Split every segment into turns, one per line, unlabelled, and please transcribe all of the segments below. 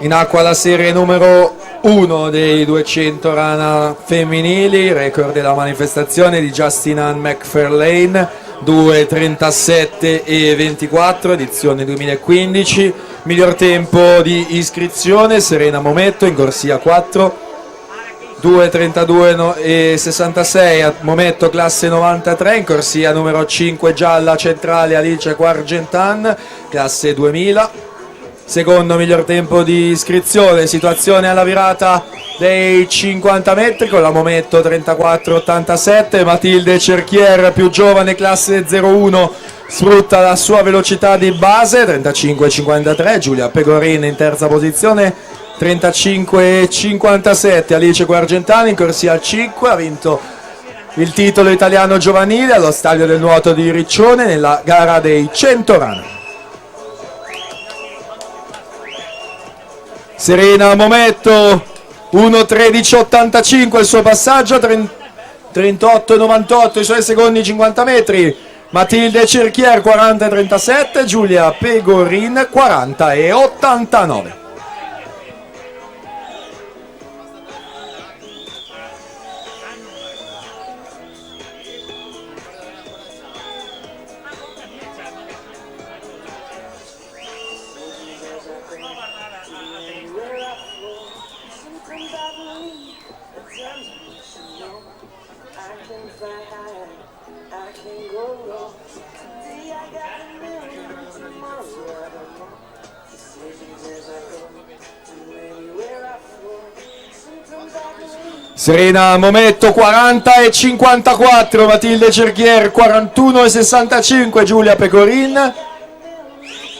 In acqua la serie numero 1 dei 200 rana femminili, record della manifestazione di Justin Ann McFarlane, 2:37 e 24, edizione 2015. Miglior tempo di iscrizione Serena Mometto in corsia 4, 2:32 e 66, Mometto classe 93, in corsia numero 5 gialla centrale Alice Quargentan, classe 2000. Secondo miglior tempo di iscrizione, situazione alla virata dei 50 metri con la Mometto 34,87, Matilde Cerchier più giovane classe 01 sfrutta la sua velocità di base 35,53, Giulia Pegorin in terza posizione 35,57, Alice Quargentani in corsia 5 ha vinto il titolo italiano giovanile allo Stadio del Nuoto di Riccione nella gara dei 100 rana. Serena Mometto 1:13,85 il suo passaggio, 38,98 i suoi secondi 50 metri, Matilde Cerchier 40,37, Giulia Pegorin 40,89. Serena Mometto 40,54, Matilde Cerchier 41,65, Giulia Pecorin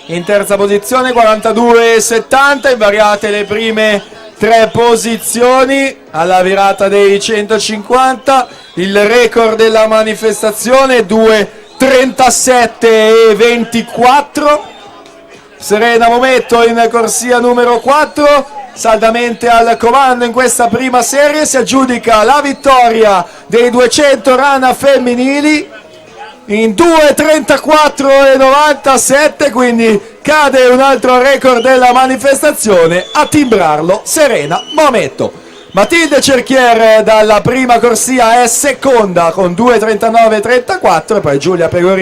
in terza posizione 42,70, invariate le prime tre posizioni alla virata dei 150, il record della manifestazione 2:37,24, Serena Mometto in corsia numero 4, saldamente al comando in questa prima serie, si aggiudica la vittoria dei 200 rana femminili in 2:34,97, quindi cade un altro record della manifestazione, a timbrarlo Serena Mometto. Matilde Cerchier dalla prima corsia è seconda con 2:39,34 e poi Giulia Pegorin